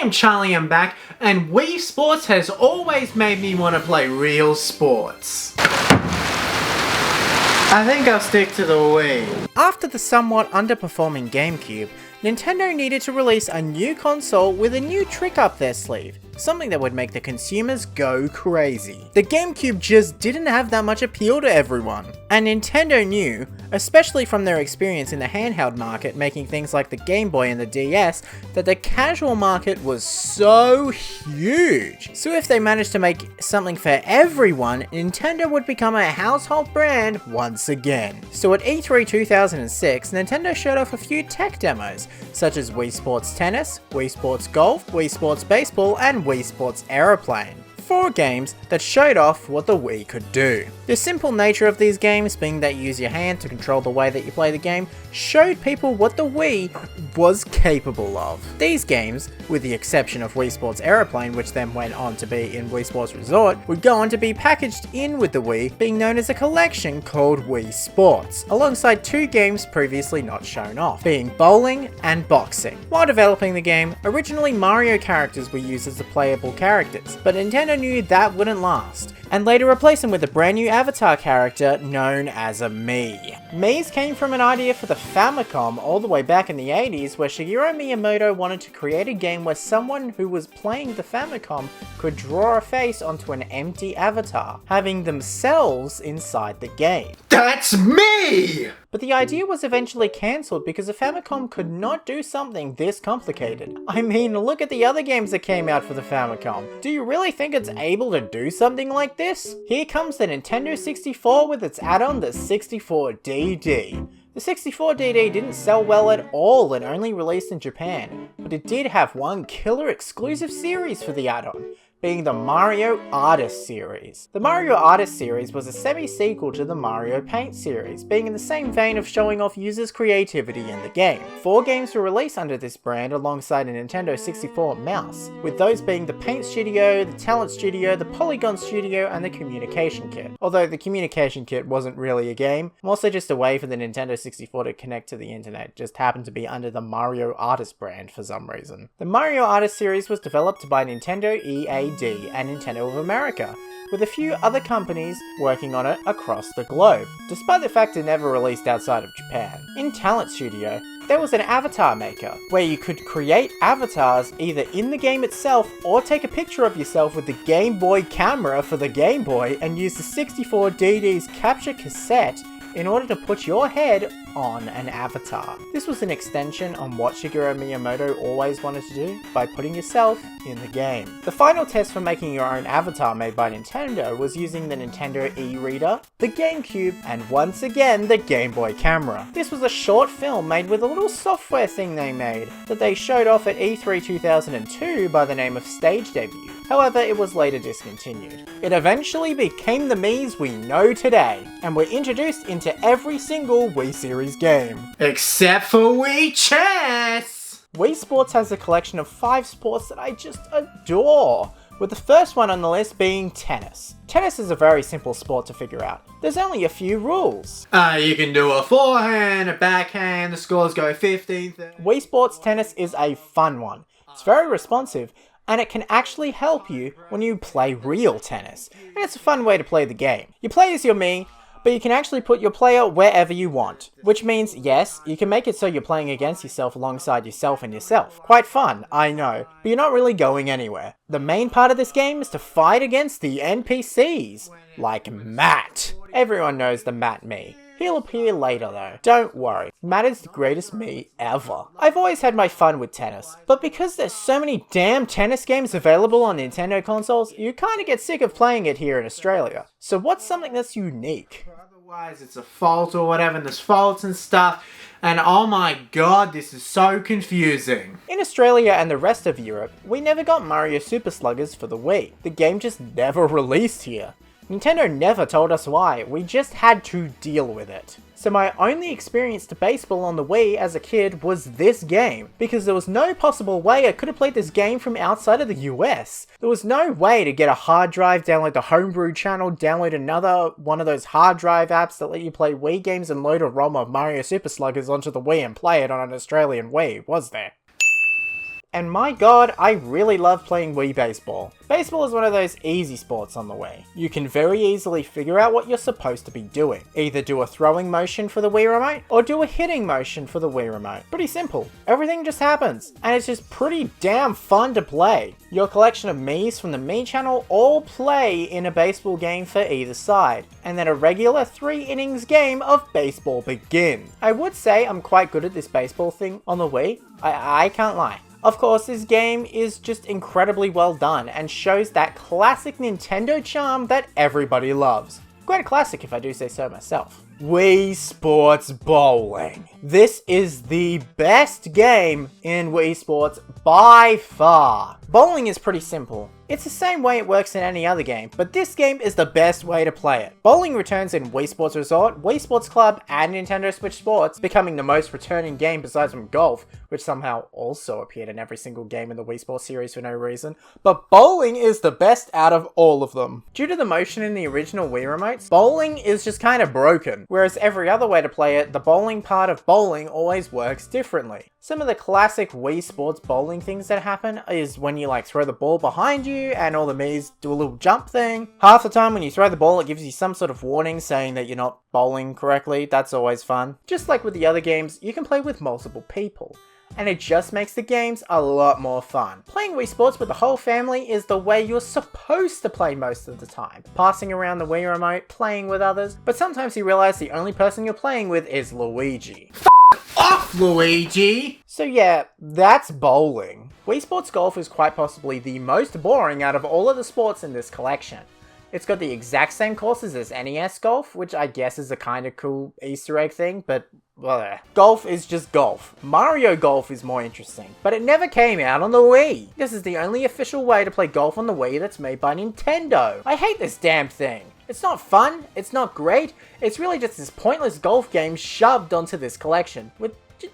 am Charlie, I'm back, and Wii Sports has always made me want to play real sports. I think I'll stick to the Wii. After the somewhat underperforming GameCube, Nintendo needed to release a new console with a new trick up their sleeve, something that would make the consumers go crazy. The GameCube just didn't have that much appeal to everyone, and Nintendo knew, especially from their experience in the handheld market making things like the Game Boy and the DS, that the casual market was so huge. So if they managed to make something for everyone, Nintendo would become a household brand once again. So at E3 2006, Nintendo showed off a few tech demos, such as Wii Sports Tennis, Wii Sports Golf, Wii Sports Baseball, and Wii Sports Aeroplane. 4 games that showed off what the Wii could do. The simple nature of these games, being that you use your hand to control the way that you play the game, showed people what the Wii was capable of. These games, with the exception of Wii Sports Aeroplane, which then went on to be in Wii Sports Resort, would go on to be packaged in with the Wii, being known as a collection called Wii Sports, alongside 2 games previously not shown off, being bowling and boxing. While developing the game, originally Mario characters were used as the playable characters, but Nintendo knew that wouldn't last, and later replaced them with a brand new avatar character known as a Mii. Mii's came from an idea for the Famicom all the way back in the 80s, where Shigeru Miyamoto wanted to create a game where someone who was playing the Famicom could draw a face onto an empty avatar, having themselves inside the game. That's me! But the idea was eventually cancelled because the Famicom could not do something this complicated. I mean, look at the other games that came out for the Famicom. Do you really think it's able to do something like this? Here comes the Nintendo 64 with its add-on, the 64DD. The 64DD didn't sell well at all and only released in Japan, but it did have one killer exclusive series for the add-on, being the Mario Artist series. The Mario Artist series was a semi-sequel to the Mario Paint series, being in the same vein of showing off users' creativity in the game. 4 games were released under this brand alongside a Nintendo 64 mouse, with those being the Paint Studio, the Talent Studio, the Polygon Studio, and the Communication Kit. Although the Communication Kit wasn't really a game, also just a way for the Nintendo 64 to connect to the internet, it just happened to be under the Mario Artist brand for some reason. The Mario Artist series was developed by Nintendo EAD and Nintendo of America, with a few other companies working on it across the globe, despite the fact it never released outside of Japan. In Talent Studio, there was an avatar maker, where you could create avatars either in the game itself or take a picture of yourself with the Game Boy camera for the Game Boy and use the 64DD's capture cassette in order to put your head on an avatar. This was an extension on what Shigeru Miyamoto always wanted to do by putting yourself in the game. The final test for making your own avatar made by Nintendo was using the Nintendo e-reader, the GameCube, and once again the Game Boy camera. This was a short film made with a little software thing they made that they showed off at E3 2002 by the name of Stage Debut. However, it was later discontinued. It eventually became the Miis we know today, and were introduced into every single Wii Series game. Except for Wii Chess! Wii Sports has a collection of 5 sports that I just adore, with the first one on the list being tennis. Tennis is a very simple sport to figure out. There's only a few rules. You can do a forehand, a backhand, the scores go 15-30. Wii Sports Tennis is a fun one. It's very responsive, and it can actually help you when you play real tennis. And it's a fun way to play the game. You play as your Mii, but you can actually put your player wherever you want. Which means, yes, you can make it so you're playing against yourself alongside yourself and yourself. Quite fun, I know, but you're not really going anywhere. The main part of this game is to fight against the NPCs, like Matt. Everyone knows the Matt Mii. He'll appear later though, don't worry. Matt is the greatest Mii ever. I've always had my fun with tennis, but because there's so many damn tennis games available on Nintendo consoles, you kinda get sick of playing it here in Australia. So what's something that's unique? Otherwise it's a fault or whatever, and there's faults and stuff, and oh my god, this is so confusing. In Australia and the rest of Europe, we never got Mario Super Sluggers for the Wii. The game just never released here. Nintendo never told us why, we just had to deal with it. So my only experience to baseball on the Wii as a kid was this game, because there was no possible way I could have played this game from outside of the US. There was no way to get a hard drive, download the Homebrew channel, download another one of those hard drive apps that let you play Wii games and load a ROM of Mario Super Sluggers onto the Wii and play it on an Australian Wii, was there? And my god, I really love playing Wii Baseball. Baseball is one of those easy sports on the Wii. You can very easily figure out what you're supposed to be doing. Either do a throwing motion for the Wii Remote, or do a hitting motion for the Wii Remote. Pretty simple. Everything just happens, and it's just pretty damn fun to play. Your collection of Miis from the Mii channel all play in a baseball game for either side, and then a regular 3 innings game of baseball begins. I would say I'm quite good at this baseball thing on the Wii. I can't lie. Of course, this game is just incredibly well done and shows that classic Nintendo charm that everybody loves. Quite a classic if I do say so myself. Wii Sports Bowling. This is the best game in Wii Sports by far. Bowling is pretty simple. It's the same way it works in any other game, but this game is the best way to play it. Bowling returns in Wii Sports Resort, Wii Sports Club, and Nintendo Switch Sports, becoming the most returning game besides from golf, which somehow also appeared in every single game in the Wii Sports series for no reason. But bowling is the best out of all of them. Due to the motion in the original Wii remotes, bowling is just kind of broken, whereas every other way to play it, the bowling part of bowling always works differently. Some of the classic Wii Sports bowling things that happen is when you like throw the ball behind you and all the Miis do a little jump thing. Half the time when you throw the ball it gives you some sort of warning saying that you're not bowling correctly. That's always fun. Just like with the other games, you can play with multiple people, and it just makes the games a lot more fun. Playing Wii Sports with the whole family is the way you're supposed to play most of the time. Passing around the Wii remote, playing with others, but sometimes you realize the only person you're playing with is Luigi. Off, Luigi! So yeah, that's bowling. Wii Sports Golf is quite possibly the most boring out of all of the sports in this collection. It's got the exact same courses as NES Golf, which I guess is a kind of cool Easter egg thing, but well, golf is just golf. Mario Golf is more interesting, but it never came out on the Wii. This is the only official way to play golf on the Wii that's made by Nintendo. I hate this damn thing. It's not fun, it's not great, it's really just this pointless golf game shoved onto this collection with,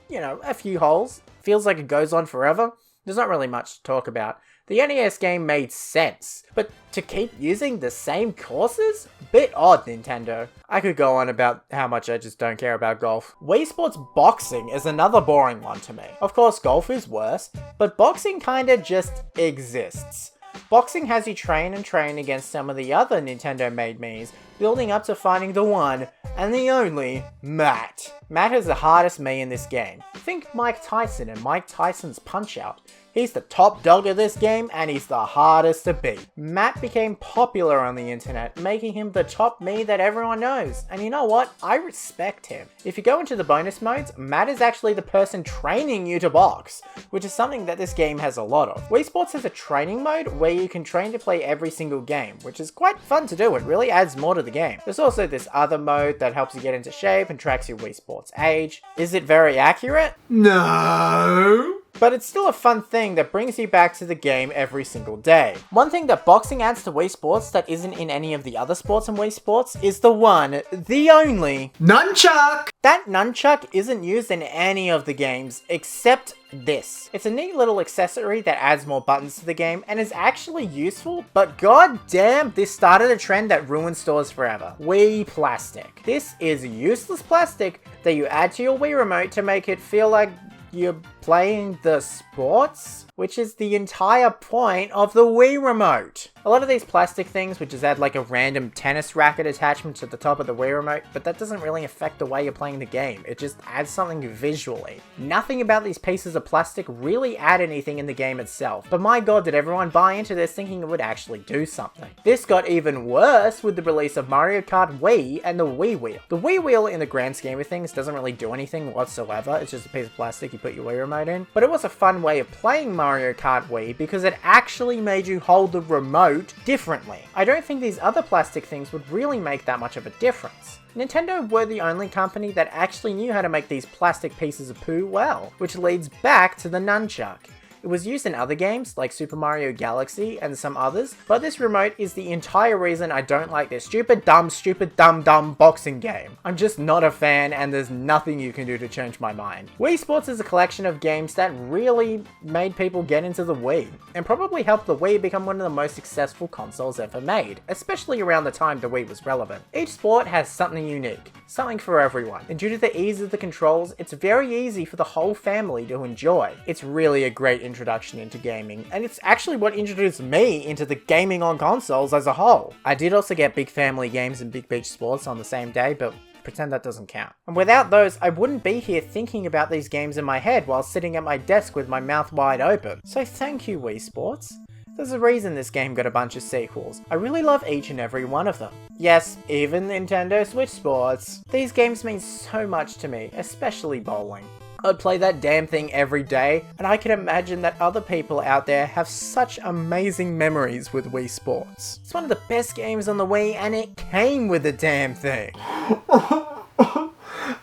you know, a few holes. Feels like it goes on forever. There's not really much to talk about. The NES game made sense, but to keep using the same courses? Bit odd, Nintendo. I could go on about how much I just don't care about golf. Wii Sports Boxing is another boring one to me. Of course, golf is worse, but boxing kinda just exists. Boxing has you train and train against some of the other Nintendo-made Miis, building up to finding the one and the only Matt. Matt is the hardest Mii in this game. Think Mike Tyson and Mike Tyson's Punch-Out! He's the top dog of this game, and he's the hardest to beat. Matt became popular on the internet, making him the top Mii that everyone knows. And you know what? I respect him. If you go into the bonus modes, Matt is actually the person training you to box, which is something that this game has a lot of. Wii Sports has a training mode where you can train to play every single game, which is quite fun to do. It really adds more to the game. There's also this other mode that helps you get into shape and tracks your Wii Sports age. Is it very accurate? No. But it's still a fun thing that brings you back to the game every single day. One thing that boxing adds to Wii Sports that isn't in any of the other sports in Wii Sports is the one, the only, nunchuck! That nunchuck isn't used in any of the games except this. It's a neat little accessory that adds more buttons to the game and is actually useful, but god damn, this started a trend that ruined stores forever. Wii plastic. This is useless plastic that you add to your Wii remote to make it feel like you're playing the sports, which is the entire point of the Wii remote. A lot of these plastic things would just add like a random tennis racket attachment to the top of the Wii remote, but that doesn't really affect the way you're playing the game. It just adds something visually. Nothing about these pieces of plastic really add anything in the game itself, but my god, did everyone buy into this thinking it would actually do something. This got even worse with the release of Mario Kart Wii and the Wii Wheel. The Wii Wheel, in the grand scheme of things, doesn't really do anything whatsoever. It's just a piece of plastic you put your Wii remote in, but it was a fun way of playing Mario Kart Wii because it actually made you hold the remote differently. I don't think these other plastic things would really make that much of a difference. Nintendo were the only company that actually knew how to make these plastic pieces of poo well, which leads back to the nunchuck. It was used in other games like Super Mario Galaxy and some others, but this remote is the entire reason I don't like this stupid dumb boxing game. I'm just not a fan, and there's nothing you can do to change my mind. Wii Sports is a collection of games that really made people get into the Wii, and probably helped the Wii become one of the most successful consoles ever made, especially around the time the Wii was relevant. Each sport has something unique. something for everyone. And due to the ease of the controls, it's very easy for the whole family to enjoy. It's really a great introduction into gaming, and it's actually what introduced me into the gaming on consoles as a whole. I did also get Big Family Games and Big Beach Sports on the same day, but pretend that doesn't count. And without those, I wouldn't be here thinking about these games in my head while sitting at my desk with my mouth wide open. So thank you, Wii Sports. There's a reason this game got a bunch of sequels. I really love each and every one of them. Yes, even Nintendo Switch Sports. These games mean so much to me, especially bowling. I'd play that damn thing every day, and I can imagine that other people out there have such amazing memories with Wii Sports. It's one of the best games on the Wii, and it came with the damn thing.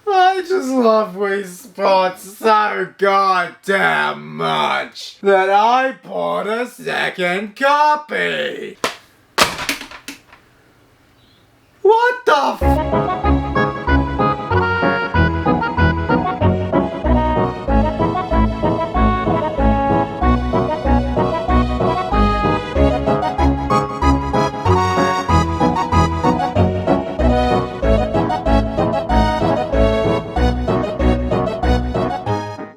I just love Wii Sports so goddamn much that I bought a second copy. What the f-